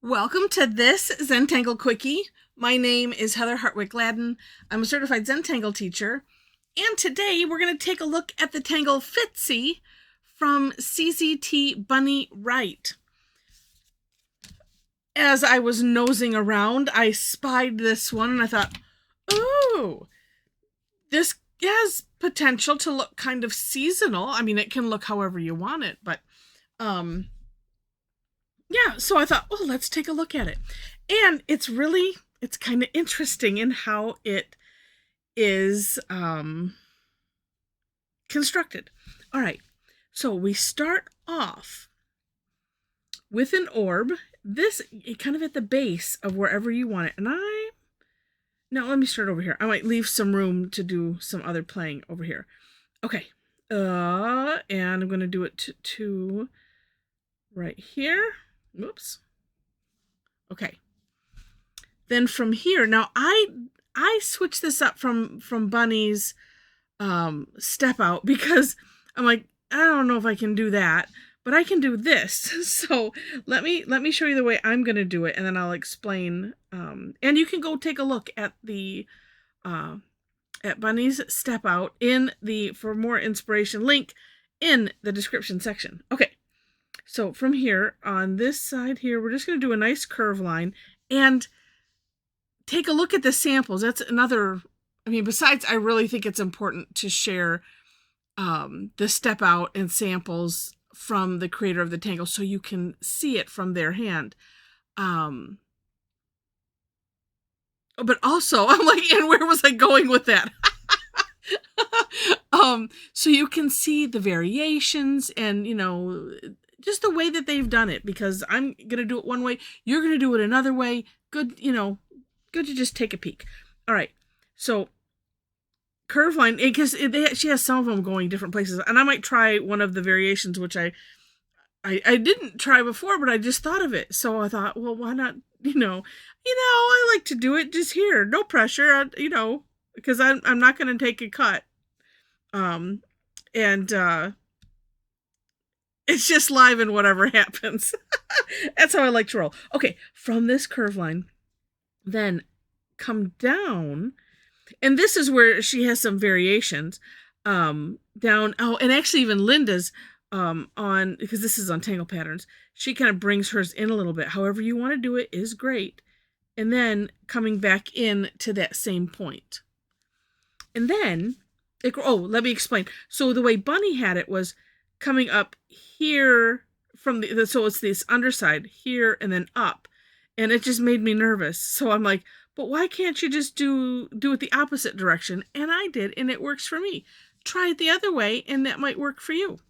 Welcome to this Zentangle Quickie. My name is Heather Hartwick Gladden. I'm a Certified Zentangle Teacher. And today we're going to take a look at the tangle Fitzi from CZT Bunny Wright. As I was nosing around, I spied this one and I thought, ooh, this has potential to look kind of seasonal. I mean, it can look however you want it, but yeah, so I thought, well, let's take a look at it. And it's kind of interesting in how it is constructed. All right, so we start off with an orb, this kind of at the base of wherever you want it. And now let me start over here. I might leave some room to do some other playing over here. Okay, and I'm going to do it to right here. Whoops. Okay. Then from here, now I switch this up from Bunny's step out because I'm like, I don't know if I can do that, but I can do this. So let me show you the way I'm gonna do it, and then I'll explain. And you can go take a look at the at Bunny's step out in the for more inspiration link in the description section. Okay. So from here, on this side here, we're just going to do a nice curve line and take a look at the samples. That's another, I mean, besides, I really think it's important to share the step out and samples from the creator of the tangle so you can see it from their hand. But also, I'm like, and where was I going with that? So you can see the variations and, you know, just the way that they've done it, because I'm going to do it one way. You're going to do it another way. Good, you know, good to just take a peek. All right. So curve line, because she has some of them going different places, and I might try one of the variations, which I didn't try before, but I just thought of it. So I thought, well, why not, I like to do it just here. No pressure, because I'm not going to take a cut. It's just live and whatever happens. That's how I like to roll. Okay, from this curve line, then come down, and this is where she has some variations. Down, and actually even Linda's on, because this is on Tangle Patterns, she kind of brings hers in a little bit. However you want to do it is great. And then coming back in to that same point. And then, let me explain. So the way Bunny had it was coming up here from so it's this underside here and then up, and it just made me nervous. So I'm like, but why can't you just do it the opposite direction? And I did, and it works for me. Try it the other way, and that might work for you.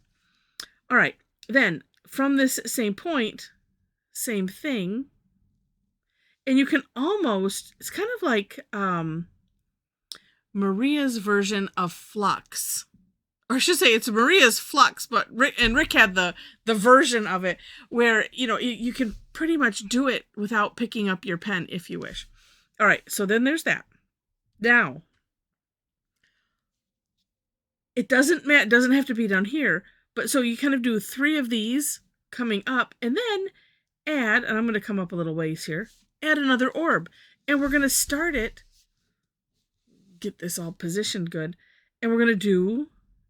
All right, then from this same point, same thing, and you can almost, it's kind of like Maria's version of flux. Or I should say it's Maria's flux, but Rick had the version of it where, you can pretty much do it without picking up your pen if you wish. All right, so then there's that. Now, it doesn't have to be down here, but so you kind of do 3 of these coming up, and then add, and I'm going to come up a little ways here, add another orb, and we're going to start it, get this all positioned good, and we're going to do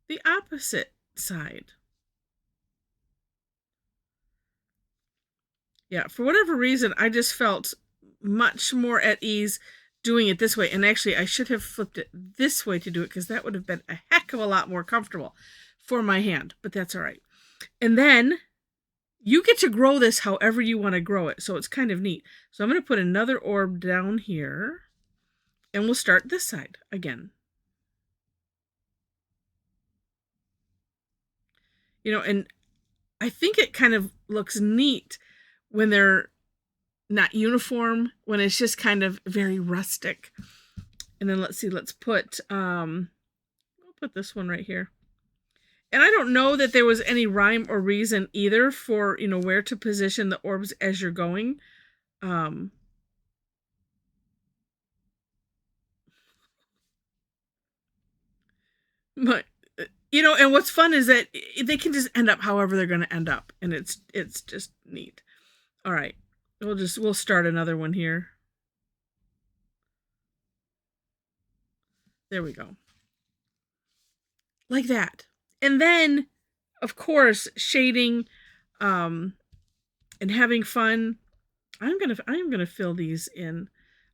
the opposite side. Yeah, for whatever reason, I just felt much more at ease doing it this way. And actually, I should have flipped it this way to do it, because that would have been a heck of a lot more comfortable for my hand. But that's all right. And then you get to grow this however you want to grow it. So it's kind of neat. So I'm going to put another orb down here, and we'll start this side again. And I think it kind of looks neat when they're not uniform, when it's just kind of very rustic. And then let's put, I'll put this one right here. And I don't know that there was any rhyme or reason either for, where to position the orbs as you're going. But and what's fun is that they can just end up however they're going to end up, and it's just neat. All right. we'll start another one here. There we go. Like that. And then, of course, shading and having fun. I am gonna fill these in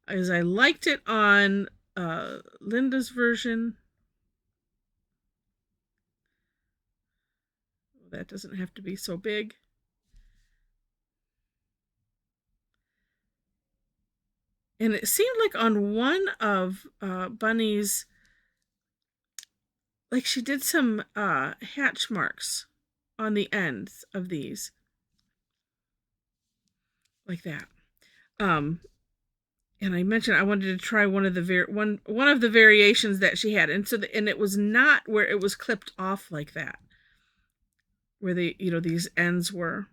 as I liked it on Linda's version. That doesn't have to be so big. And it seemed like on one of Bunny's, like she did some hatch marks on the ends of these. Like that. And I mentioned I wanted to try one of the variations that she had, and and it was not where it was clipped off like that, where these ends were.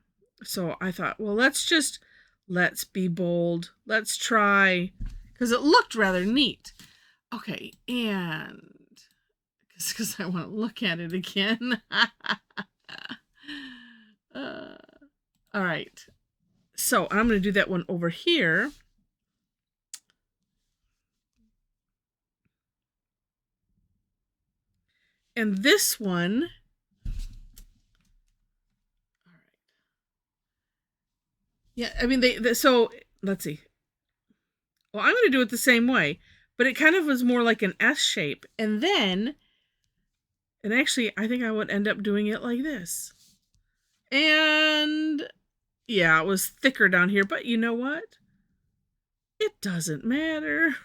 So I thought, well, let's be bold, let's try, because it looked rather neat. Okay, and because I want to look at it again. All right, so I'm going to do that one over here. And this one, all right. Yeah, I mean, so let's see. Well, I'm going to do it the same way, but it kind of was more like an S shape. And actually, I think I would end up doing it like this. And yeah, it was thicker down here, but you know what? It doesn't matter.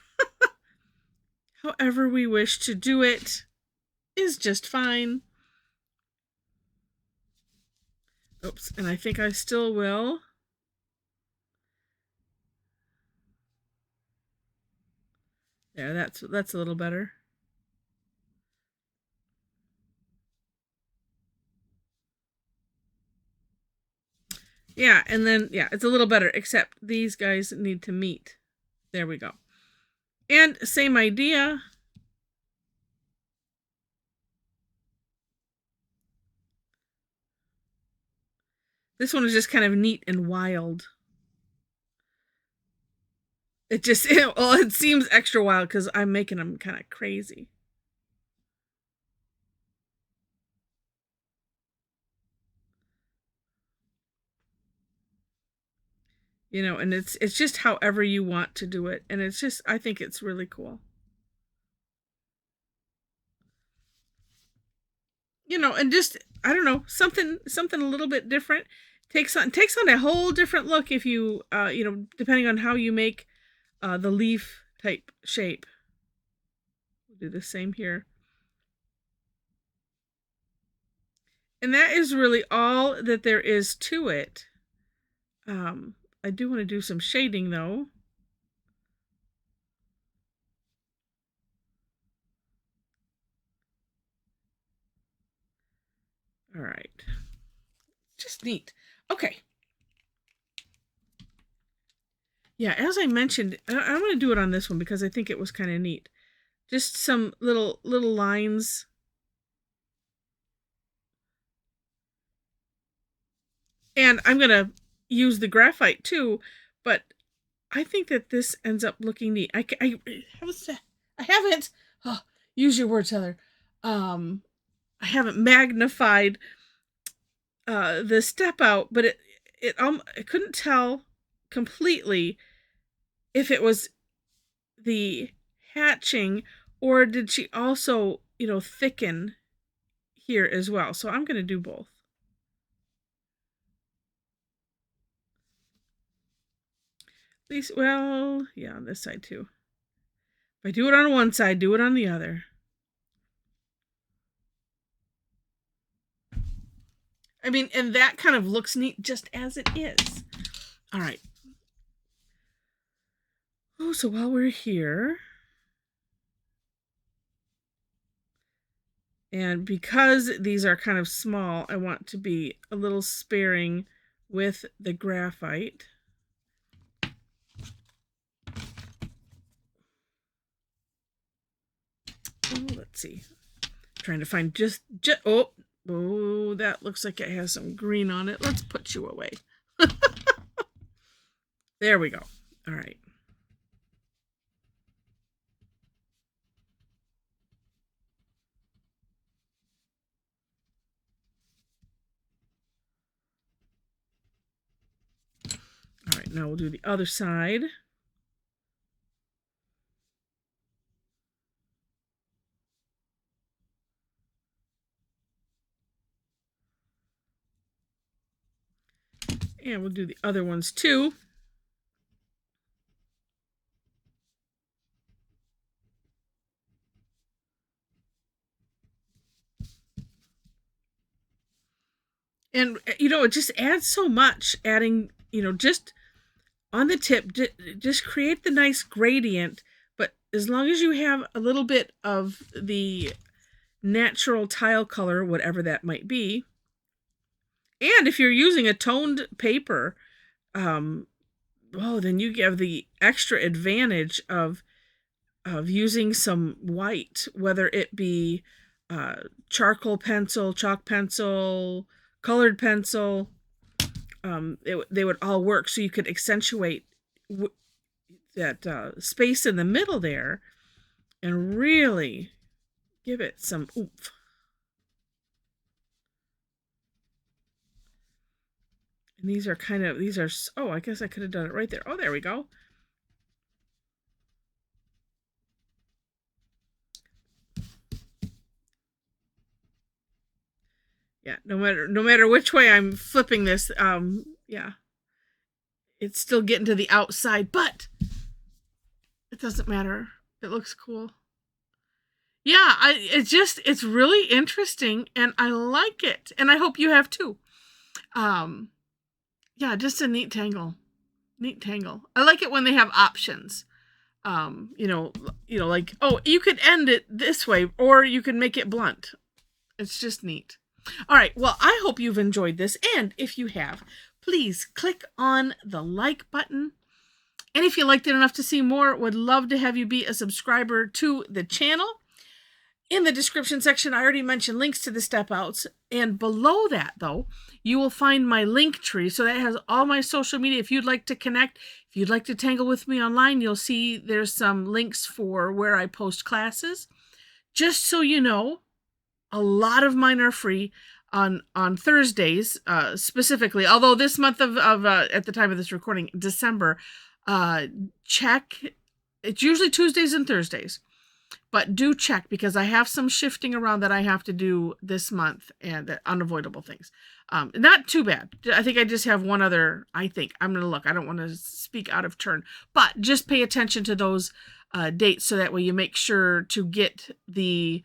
However we wish to do it is just fine. Oops, and I think I still will. There, that's a little better. Yeah, and then, yeah, it's a little better, except these guys need to meet. There we go. And same idea. This one is just kind of neat and wild. It just, well, it seems extra wild because I'm making them kind of crazy. And it's just however you want to do it. And it's just, I think it's really cool. And just, I don't know, something a little bit different. Takes on a whole different look if you, depending on how you make the leaf type shape. We'll do the same here. And that is really all that there is to it. I do want to do some shading though. All right. Just neat. Okay. Yeah, as I mentioned, I'm going to do it on this one because I think it was kind of neat. Just some little lines. And I'm going to use the graphite too, but I think that this ends up looking neat. I haven't, use your words, Heather. I haven't magnified the step out, but I couldn't tell completely if it was the hatching or did she also, thicken here as well. So I'm going to do both. At least, well, yeah, on this side too. If I do it on one side, do it on the other. I mean, and that kind of looks neat just as it is. All right. Oh, so while we're here, and because these are kind of small, I want to be a little sparing with the graphite. Oh, let's see. Trying to find just oh, that looks like it has some green on it. Let's put you away. There we go. All right. All right, now we'll do the other side. And we'll do the other ones too. And, you know, it just adds so much, adding, you know, just on the tip, just create the nice gradient. But as long as you have a little bit of the natural tile color, whatever that might be, and if you're using a toned paper, then you have the extra advantage of using some white, whether it be charcoal pencil, chalk pencil, colored pencil. They would all work, so you could accentuate that space in the middle there and really give it some oomph. And these are oh, I guess I could have done it right there. Oh, there we go. Yeah, no matter which way I'm flipping this, yeah, it's still getting to the outside, but it doesn't matter. It looks cool. Yeah, it's really interesting, and I like it, and I hope you have too. Yeah, just a neat tangle. Neat tangle. I like it when they have options. You know, like, oh, you could end it this way, or you can make it blunt. It's just neat. All right, well, I hope you've enjoyed this, and if you have, please click on the like button. And if you liked it enough to see more, would love to have you be a subscriber to the channel. In the description section, I already mentioned links to the step outs. And below that, though, you will find my link tree. So that has all my social media. If you'd like to connect, if you'd like to tangle with me online, you'll see there's some links for where I post classes. Just so you know, a lot of mine are free on Thursdays, specifically. Although this month of at the time of this recording, December, check. It's usually Tuesdays and Thursdays. But do check, because I have some shifting around that I have to do this month, and unavoidable things. Not too bad. I think I just have one other, I'm going to look. I don't want to speak out of turn. But just pay attention to those dates, so that way you make sure to get the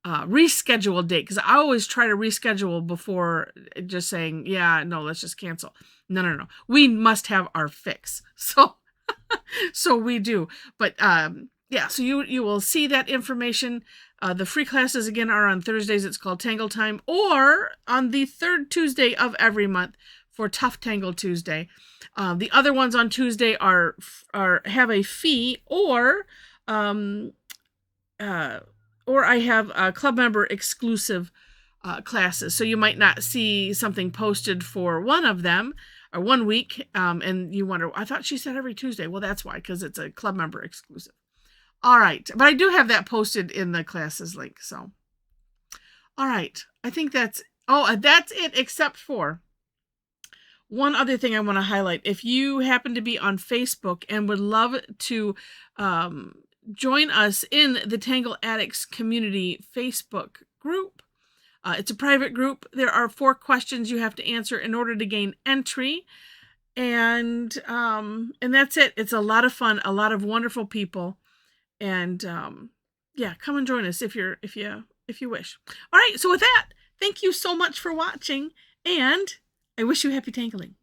rescheduled date. Because I always try to reschedule before just saying, yeah, no, let's just cancel. No. We must have our fix. So we do. But yeah, so you will see that information. The free classes, again, are on Thursdays. It's called Tangle Time, or on the third Tuesday of every month for Tough Tangle Tuesday. The other ones on Tuesday are have a fee, or I have club member exclusive classes. So you might not see something posted for one of them, or 1 week, and you wonder, I thought she said every Tuesday. Well, that's why, because it's a club member exclusive. All right, but I do have that posted in the classes link. So, all right, I think that's it, except for one other thing I want to highlight. If you happen to be on Facebook and would love to join us in the Tangle Addicts Community Facebook group, it's a private group. There are 4 questions you have to answer in order to gain entry, and that's it. It's a lot of fun, a lot of wonderful people. And yeah, come and join us if you wish. All right, so with that, thank you so much for watching, and I wish you happy tangling.